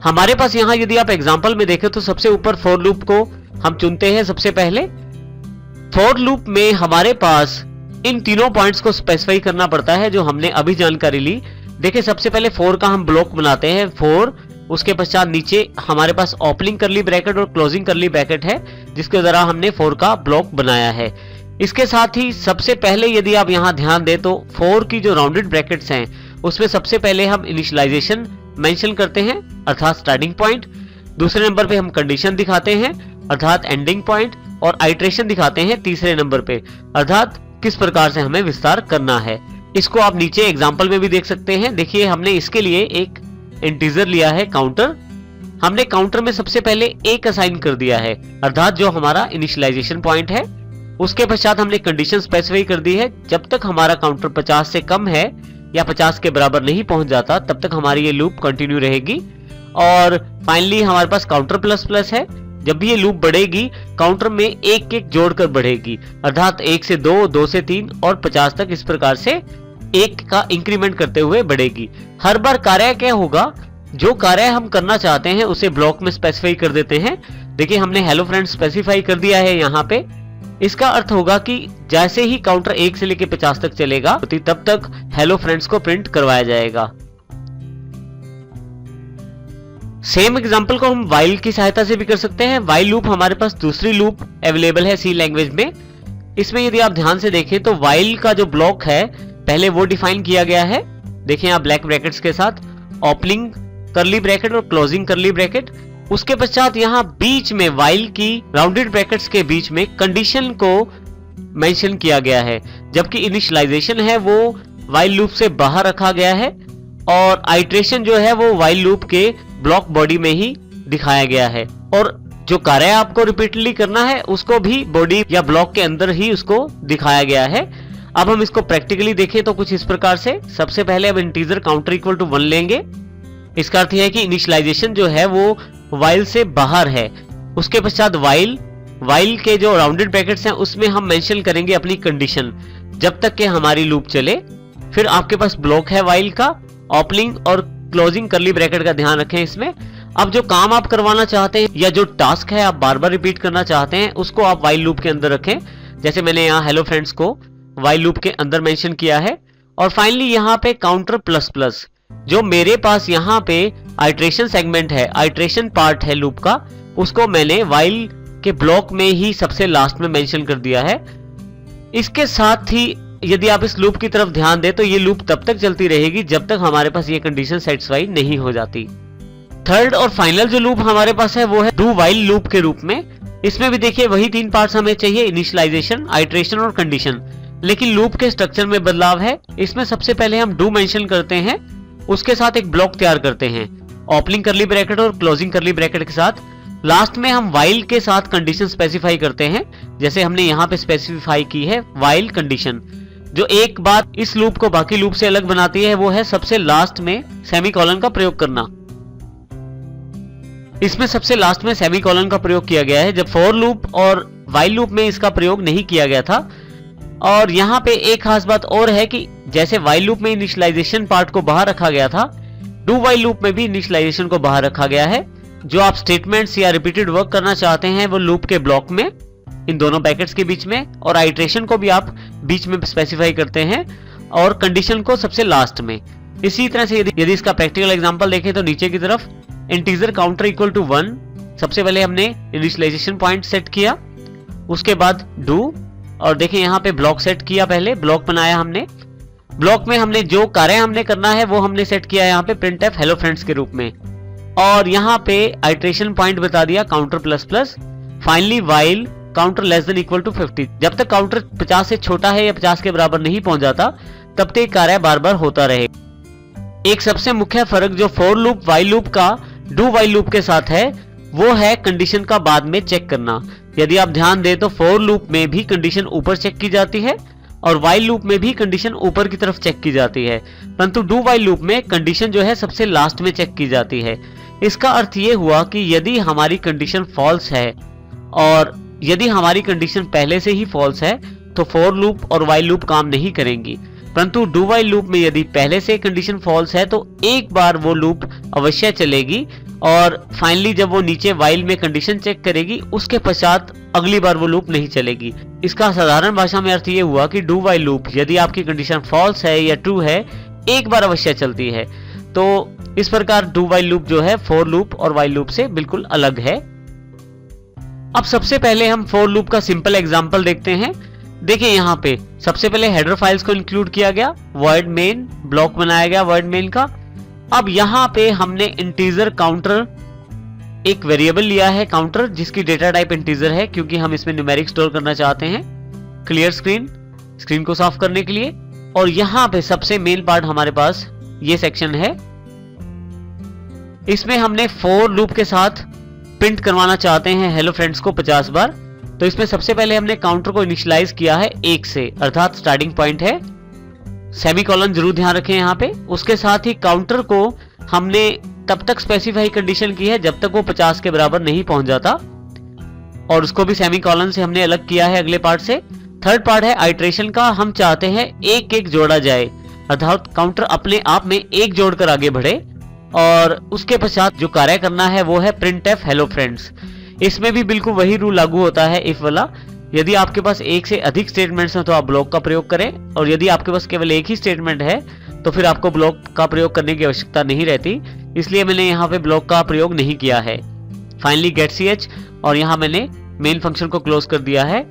हमारे पास यहाँ यदि आप एग्जाम्पल में देखें तो सबसे ऊपर फॉर लूप को हम चुनते हैं। सबसे पहले फॉर लूप में हमारे पास इन तीनों पॉइंट्स को स्पेसिफाई करना पड़ता है जो हमने अभी जानकारी ली। देखिए सबसे पहले फॉर का हम ब्लॉक बनाते हैं, फॉर, उसके पश्चात नीचे हमारे पास ओपनिंग करली ब्रैकेट और क्लोजिंग करली ब्रैकेट है जिसके द्वारा हमने फॉर का ब्लॉक बनाया है। इसके साथ ही सबसे पहले यदि आप यहाँ ध्यान दें तो फॉर की जो राउंडेड ब्रैकेट्स हैं उसमें सबसे पहले हम इनिशियलाइजेशन मेंशन करते हैं अर्थात स्टार्टिंग पॉइंट, दूसरे नंबर पे हम कंडीशन दिखाते हैं अर्थात एंडिंग पॉइंट, और आइट्रेशन दिखाते हैं तीसरे नंबर पे अर्थात किस प्रकार से हमें विस्तार करना है। इसको आप नीचे एग्जांपल में भी देख सकते हैं। देखिए हमने इसके लिए एक इंटीजर लिया है काउंटर। हमने काउंटर में सबसे पहले 1 असाइन कर दिया है अर्थात जो हमारा इनिशियलाइजेशन पॉइंट है। उसके पश्चात हमने कंडीशन स्पेसिफाई कर दी है, जब तक हमारा काउंटर 50 से कम है या 50 के बराबर नहीं पहुंच जाता तब तक हमारी ये लूप कंटिन्यू रहेगी। और फाइनली हमारे पास काउंटर प्लस प्लस है, जब भी ये लूप बढ़ेगी काउंटर में 1-1 जोड़कर बढ़ेगी अर्थात 1 से 2, 2 से 3 और 50 तक इस प्रकार से 1 का इंक्रीमेंट करते हुए बढ़ेगी। हर बार कार्य क्या होगा, जो कार्य हम करना चाहते हैं उसे ब्लॉक में स्पेसिफाई कर देते हैं। देखिए हमने हेलो फ्रेंड्स स्पेसिफाई कर दिया है यहाँ पे। इसका अर्थ होगा कि जैसे ही काउंटर 1 से लेकर 50 तक चलेगा तब तक हेलो फ्रेंड्स को प्रिंट करवाया जाएगा। सेम एग्जांपल को हम व्हाइल की सहायता से भी कर सकते हैं। व्हाइल लूप हमारे पास दूसरी लूप अवेलेबल है सी लैंग्वेज में। इसमें यदि आप ध्यान से देखें तो व्हाइल का जो ब्लॉक है पहले वो डिफाइन किया गया है। देखें आप ब्लैक ब्रैकेट्स के साथ ओपनिंग करली ब्रैकेट और क्लोजिंग करली ब्रैकेट। उसके पश्चात यहाँ बीच में व्हाइल की राउंडेड ब्रैकेट्स के बीच में कंडीशन को मेंशन किया गया है, जबकि इनिशियलाइजेशन है वो व्हाइल लूप से बाहर रखा गया है और आइट्रेशन जो है वो व्हाइल लूप के ब्लॉक बॉडी में ही दिखाया गया है। और जो कार्य आपको रिपीटली करना है उसको भी बॉडी या ब्लॉक के अंदर ही उसको दिखाया गया है। अब हम इसको प्रैक्टिकली देखें तो कुछ इस प्रकार से। सबसे पहले अब इंटीजर काउंटर इक्वल टू 1 लेंगे। इसका अर्थ है कि इनिशियलाइजेशन जो है वो व्हाइल से बाहर है। उसके पश्चात व्हाइल के जो राउंडेड ब्रैकेट्स हैं उसमें हम मेंशन करेंगे अपनी कंडीशन जब तक कि हमारी लूप चले। फिर आपके पास ब्लॉक है व्हाइल का, ओपनिंग और क्लोजिंग करली ब्रैकेट का ध्यान रखें इसमें। अब जो काम आप करवाना चाहते हैं या जो टास्क है आप बार बार रिपीट करना चाहते हैं उसको आप व्हाइल लूप के अंदर रखें। जैसे मैंने यहाँ हेलो फ्रेंड्स को व्हाइल लूप के अंदर मेंशन किया है। और फाइनली यहाँ पे काउंटर प्लस प्लस, जो मेरे पास यहाँ पे आइट्रेशन सेगमेंट है, आइट्रेशन पार्ट है लूप का, उसको मैंने व्हाइल के ब्लॉक में ही सबसे लास्ट में मेंशन कर दिया है। इसके साथ ही यदि आप इस लूप की तरफ ध्यान दें तो ये लूप तब तक चलती रहेगी जब तक हमारे पास ये कंडीशन सेटिस्फाई नहीं हो जाती। थर्ड और फाइनल जो लूप हमारे पास है वो है डू व्हाइल लूप के रूप में। इसमें भी देखिए वही 3 पार्ट्स हमें चाहिए, इनिशियलाइजेशन, आइट्रेशन और कंडीशन, लेकिन लूप के स्ट्रक्चर में बदलाव है। इसमें सबसे पहले हम डू मेंशन करते हैं, उसके साथ एक ब्लॉक तैयार करते हैं ओपनिंग करली ब्रैकेट और क्लोजिंग करली ब्रैकेट के साथ। लास्ट में हम व्हाइल के साथ कंडीशन स्पेसिफाई करते हैं, जैसे हमने यहाँ पे स्पेसिफाई की है व्हाइल कंडीशन। जो एक बात इस लूप को बाकी लूप से अलग बनाती है वो है सबसे लास्ट में सेमीकोलन का प्रयोग करना। इसमें सबसे लास्ट में सेमीकोलन का प्रयोग किया गया है, जब फॉर लूप और व्हाइल लूप में इसका प्रयोग नहीं किया गया था। और यहाँ पे एक खास बात और है कि जैसे व्हाइल लूप में इनिशियलाइजेशन पार्ट को बाहर रखा गया था, डू व्हाइल लूप में भी इनिशियलाइजेशन को बाहर रखा गया है। जो आप स्टेटमेंट्स या रिपीटेड वर्क करना चाहते हैं वो लूप के ब्लॉक में, इन दोनों ब्रैकेट्स के बीच में, और आइट्रेशन को भी आप बीच में स्पेसिफाई करते हैं और कंडीशन को सबसे लास्ट में। इसी तरह से यदि इसका प्रैक्टिकल एग्जांपल देखें तो नीचे की तरफ इंटीजर काउंटर इक्वल टू 1, सबसे पहले हमने इनिशियलाइजेशन पॉइंट सेट किया, उसके बाद डू, और देखें यहाँ पे ब्लॉक सेट किया, पहले ब्लॉक बनाया हमने। ब्लॉक में हमने जो कार्य हमने करना है वो हमने सेट किया है यहाँ पे printf हेलो फ्रेंड्स के रूप में, और यहाँ पे आइट्रेशन पॉइंट बता दिया counter plus plus. Finally while counter less than equal to 50, जब तक काउंटर 50 से छोटा है या 50 के बराबर नहीं पहुंच जाता तब तक कार्य बार बार होता रहे। एक सबसे मुख्य फर्क जो फॉर लूप व्हाइल लूप का डू व्हाइल लूप के साथ है वो है कंडीशन का बाद में चेक करना। यदि आप ध्यान दें तो फॉर लूप में भी कंडीशन ऊपर चेक की जाती है और व्हाइल लूप में भी कंडीशन ऊपर की तरफ चेक की जाती है, परंतु डू व्हाइल लूप में कंडीशन जो है सबसे लास्ट में चेक की जाती है। इसका अर्थ ये हुआ कि यदि हमारी कंडीशन फॉल्स है और यदि हमारी कंडीशन पहले से ही फॉल्स है तो फॉर लूप और व्हाइल लूप काम नहीं करेंगी, परंतु डू व्हाइल लूप में यदि पहले से कंडीशन फॉल्स है तो एक बार वो लूप अवश्य चलेगी और फाइनली जब वो नीचे वाइल में कंडीशन चेक करेगी उसके पश्चात अगली बार वो लूप नहीं चलेगी। इसका साधारण भाषा में अर्थ ये हुआ कि डू वाइल लूप यदि आपकी कंडीशन फॉल्स है या ट्रू है एक बार अवश्य चलती है। तो इस प्रकार डू वाइल लूप जो है फॉर लूप और वाइल लूप से बिल्कुल अलग है। अब सबसे पहले हम फॉर लूप का सिंपल एग्जांपल देखते हैं। देखिए यहाँ पे सबसे पहले हेडर फाइल्स को इंक्लूड किया गया, void main ब्लॉक बनाया गया void main का। अब यहाँ पे हमने इंटीजर काउंटर एक वेरिएबल लिया है काउंटर जिसकी डेटा टाइप इंटीजर है क्योंकि हम इसमें न्यूमेरिक स्टोर करना चाहते हैं। क्लियर स्क्रीन को साफ करने के लिए। और यहाँ पे सबसे मेन पार्ट हमारे पास ये सेक्शन है, इसमें हमने फॉर लूप के साथ प्रिंट करवाना चाहते हैं हेलो फ्रेंड्स को 50 बार। तो इसमें सबसे पहले हमने काउंटर को इनिशियलाइज किया है 1 से, अर्थात स्टार्टिंग पॉइंट है। सेमीकोलन जरूर ध्यान रखें यहाँ पे। उसके साथ ही काउंटर को हमने तब तक स्पेसिफाई कंडीशन की है जब तक वो 50 के बराबर नहीं पहुंच जाता, और उसको भी सेमीकोलन से हमने अलग किया है अगले पार्ट से। थर्ड पार्ट है आइट्रेशन का। हम चाहते हैं एक एक जोड़ा जाए, अर्थात काउंटर अपने आप में एक जोड़कर आगे बढ़े, और उसके पश्चात जो कार्य करना है वो है printf hello friends। इसमें भी बिल्कुल वही रूल लागू होता है इफ वाला। यदि आपके पास एक से अधिक स्टेटमेंट्स हैं तो आप ब्लॉक का प्रयोग करें, और यदि आपके पास केवल एक ही स्टेटमेंट है तो फिर आपको ब्लॉक का प्रयोग करने की आवश्यकता नहीं रहती, इसलिए मैंने यहाँ पे ब्लॉक का प्रयोग नहीं किया है। फाइनली गेट ch, और यहाँ मैंने मेन फंक्शन को क्लोज कर दिया है।